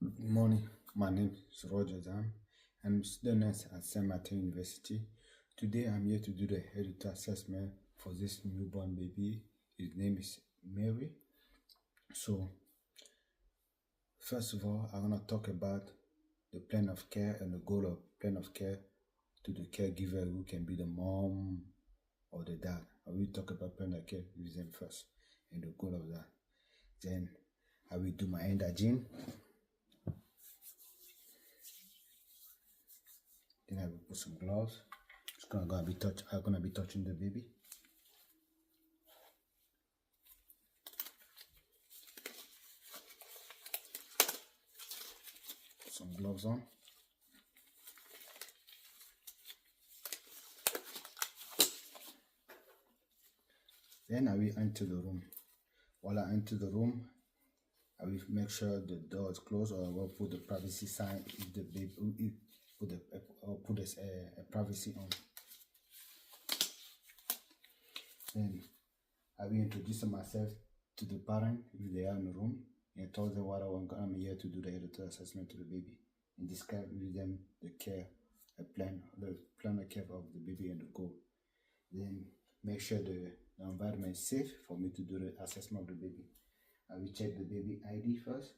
Good morning. My name is Roger Zamb. I'm a student at Saint University. Today I'm here to do the health assessment for this newborn baby. His name is Mary. So, first of all, I'm going to talk about the plan of care and the goal of plan of care to the caregiver, who can be the mom or the dad. I will talk about plan of care with them first and the goal of that. Then I will do my hand hygiene. Then I will put some gloves. I'm gonna be touching the baby. Put some gloves on. Then I will enter the room. While I enter the room, I will make sure the door is closed, or I will put the privacy sign if the baby put a privacy on. Then I will introduce myself to the parent if they are in the room, and tell them what I'm here to do the health assessment to the baby, and describe with them the plan of care of the baby and the goal. Then make sure the environment is safe for me to do the assessment of the baby. I will check the baby ID first.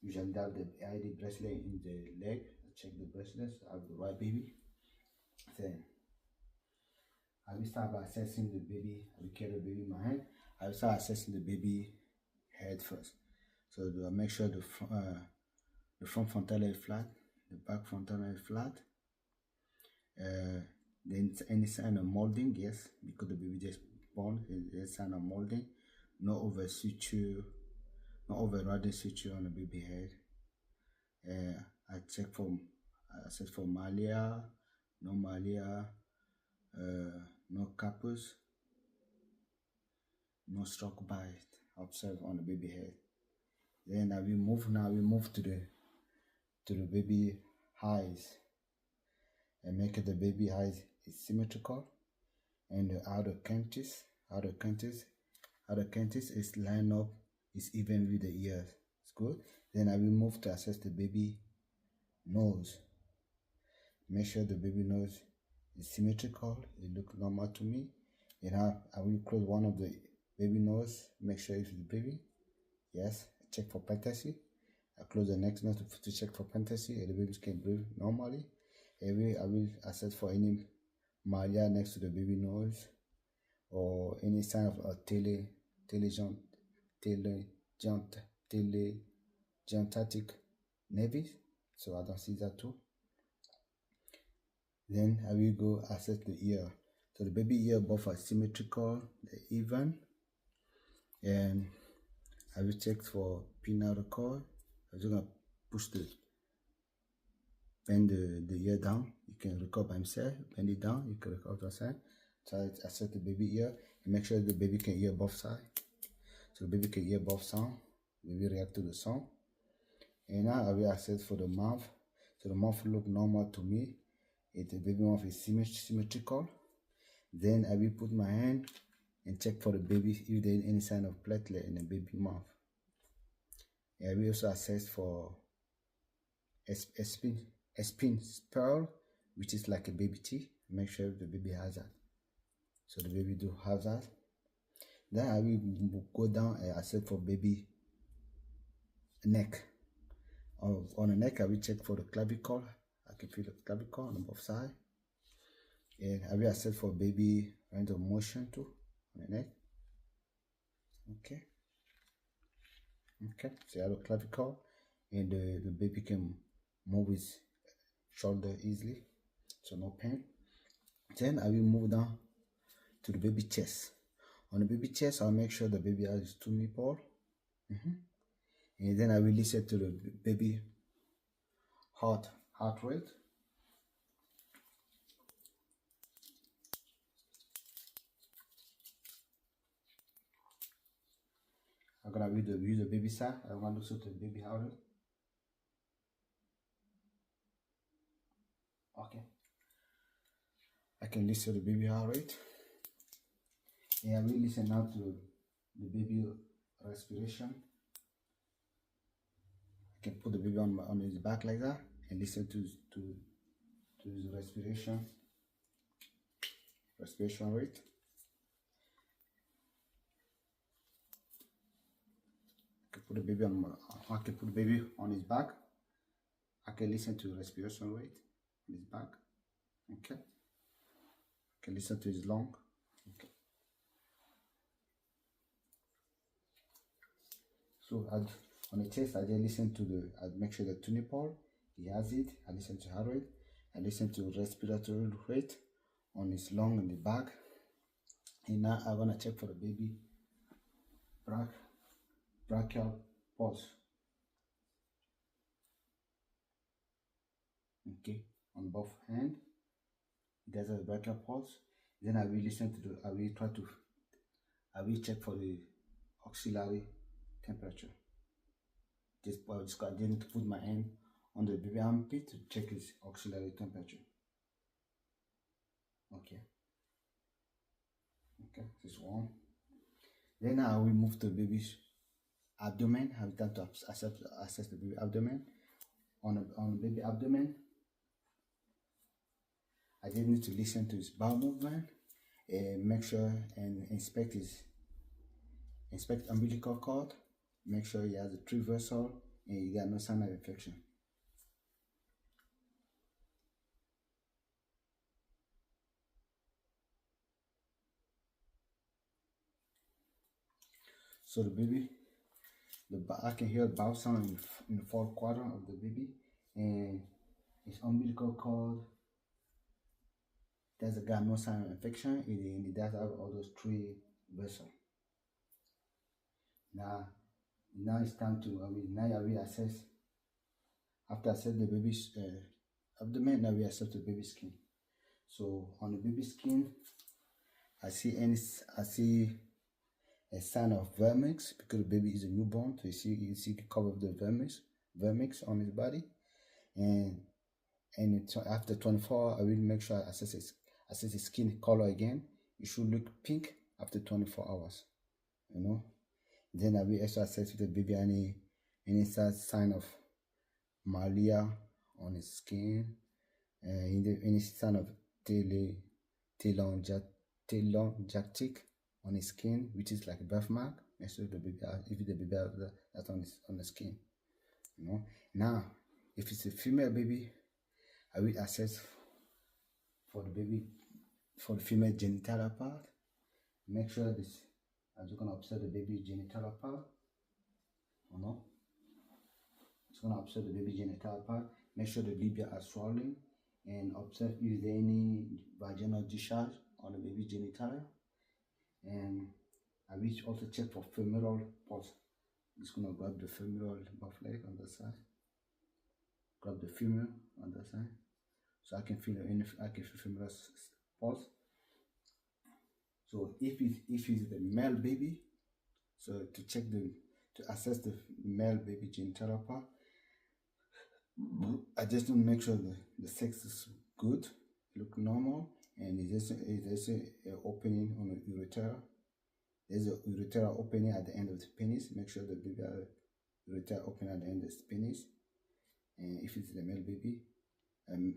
Usually have the ID bracelet in the leg. I check the bracelets. I have the right baby. Then I will start by assessing the baby. I will carry the baby in my hand. I will start assessing the baby head first. So I make sure the front frontal is flat, the back frontal is flat. Then any sign of molding, yes, because the baby just born, there's sign of molding. No over suture, no overriding suture on the baby head. I assess for malia, no malia, no capus, no stroke bite observed on the baby head. Then I will move to the baby eyes, and make the baby eyes is symmetrical, and the outer canthus is lined up, is even with the ears. It's good. Then I will move to assess the baby nose. Make sure the baby nose is symmetrical, it looks normal to me. And I will close one of the baby nose, make sure it's the baby. Yes, check for patency. I close the next nose to check for patency, and the baby can breathe normally. I will assess for any malia next to the baby nose, or any sign of a telegiantatic nervous. So I don't see that too. Then I will go assess the ear. So the baby ear both are symmetrical, they're even, and I will check for pinna cord. I'm just gonna bend the ear down. You can record by himself, bend it down, you can record outside. So I assess the baby ear and make sure the baby can hear both sides. So the baby can hear both sounds, baby react to the sound. And now I will assess for the mouth. So the mouth look normal to me. The baby mouth is symmetrical. Then I will put my hand and check for the baby if there is any sign of platelet in the baby mouth. I will also assess for a spin spiral, which is like a baby teeth. Make sure the baby has that. So the baby do have that. Then I will go down and assess for baby neck. On the neck, I will check for the clavicle. I can feel the clavicle on both sides. And I will assess for baby range of motion too on the neck. Okay. So I have a clavicle, and the baby can move his shoulder easily, so no pain. Then I will move down to the baby chest. On the baby chest, I'll make sure the baby has 2 nipples. And then I will listen to the baby heart rate. I'm gonna use the baby side. I want to listen to the baby heart rate. Okay. I can listen to the baby heart rate. And I will listen now to the baby respiration. can put the baby on his back like that and listen to his respiration rate. I can put the baby on his back. I can listen to respiration rate on his back. Okay. I can listen to his lung. Okay. So on the chest, I just listen to I make sure the tuning pole, he has it. I listen to heart rate. I listen to respiratory rate on his lung in the back. And now I'm gonna check for the baby brachial pulse. Okay, on both hands. There's a brachial pulse. Then I will listen to I will check for the auxiliary temperature. I didn't put my hand on the baby armpit to check his auxiliary temperature. Okay, this one. Then I will move to the baby's abdomen. I will time to assess the baby abdomen. On the baby abdomen, I just need to listen to his bowel movement and make sure and inspect umbilical cord. Make sure he has a 3 vessel and he got no sign of infection. So the baby, I can hear bowel sound in the 4th quadrant of the baby, and his umbilical cord does got no sign of infection. It does have all those 3 vessels. Now it's time to now I will assess. After I assess the baby's abdomen, now we assess the baby's skin. So on the baby's skin, I see a sign of vermix because the baby is a newborn. So you see the cover of the vermix on his body, and after 24 hours, I will make sure I assess his skin color again. It should look pink after 24 hours. Then I will also assess with the baby any sign of malaria on his skin, any sign of telangiectatic on his skin, which is like a birthmark. Make sure the baby has that on the skin. Now if it's a female baby, I will assess for the female genital part. Make sure this, as you're gonna observe the baby genital part, it's gonna observe the baby genital part. Make sure the labia are swollen, and observe if there any vaginal discharge on the baby genitalia. And I will also check for femoral pulse. I'm just gonna grab the femoral buff leg on the side. Grab the femur on the side, so I can feel femoral pulse. So if it's a male baby, so to assess the male baby genital part, I just want to make sure the sex is good, look normal, and there's an opening on the urethra. There's a urethra opening at the end of the penis. Make sure the baby has urethra open at the end of the penis. And if it's the male baby, if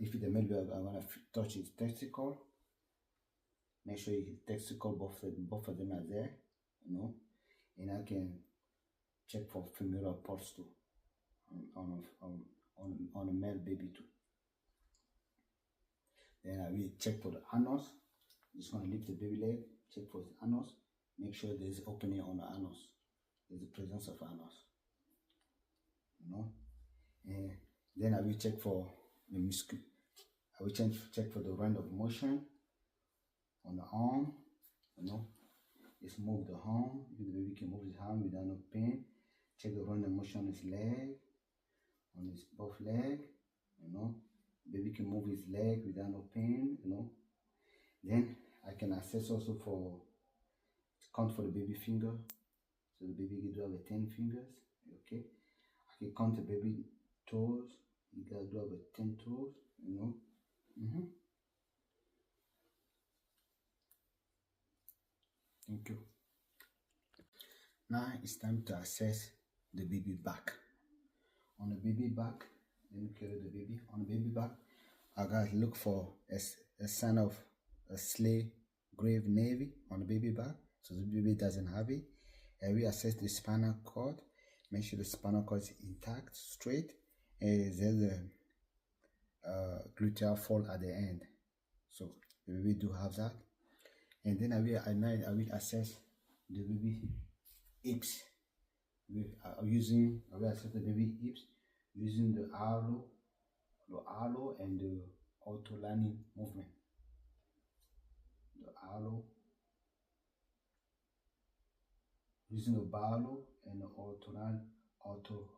it's the male baby, I'm gonna touch his testicle. Make sure his testicle, both of them are there, and I can check for femoral pulse too on a male baby too. Then I will check for the anus. Just gonna lift the baby leg, check for the anus, make sure there's opening on the anus, there's the presence of anus, and then I will check for the muscle. I will check for the range of motion on the arm. Just move the arm. If the baby can move his arm without no pain. Check the range of motion on his leg, on his both leg. Baby can move his leg without no pain. Then I can assess also for count for the baby finger. So the baby do have 10 fingers. Okay, I can count the baby toes. You guys do have 10 toes. Thank you. Now it's time to assess the baby back. On the baby back, let me carry the baby. On the baby back, I gotta look for a sign of a slave grave navy on the baby back, so the baby doesn't have it. And we assess the spinal cord, make sure the spinal cord is intact, straight, and there's a gluteal fold at the end. So the baby do have that. And then I will assess the baby hips. I will assess the baby hips using the arlow and the autolining movement. The arlow using the barlow and the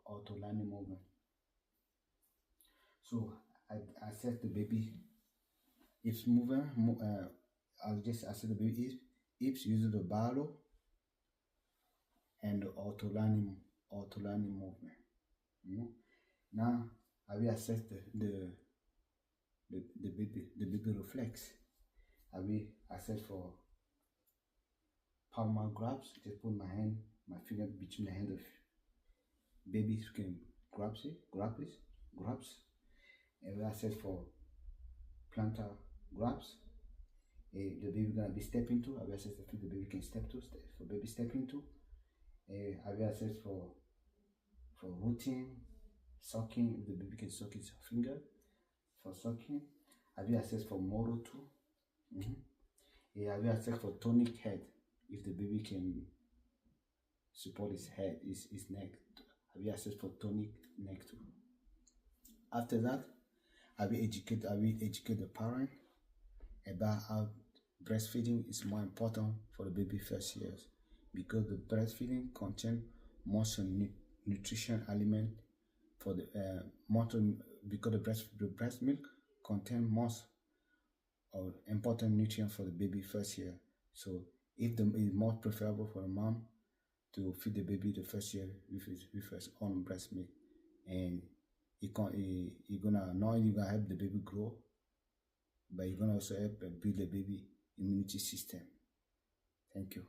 autolining movement. So I assess the baby hips movement. I'll just assess the baby hips using the barlow and the autolining movement. Now I will assess the baby reflex. I will assess for palmar grabs. Just put my finger between the hand of baby, so can grabs. And we assess for plantar grabs. The baby gonna be stepping to. I will assess if the baby can step to. For baby stepping to. I will assess for rooting, sucking. If the baby can suck his finger for sucking. I will assess for motor too. I will assess for tonic head. If the baby can support his head, his neck. I will assess for tonic neck too. After that, I will educate the parent about how breastfeeding is more important for the baby first years, because the breastfeeding contains most nutrition element for the because the breast milk contains most important nutrients for the baby first year. So it's more preferable for the mom to feed the baby the first year with his own breast milk, and you're gonna not only gonna help the baby grow, but you're gonna also help build the baby immunity system. Thank you.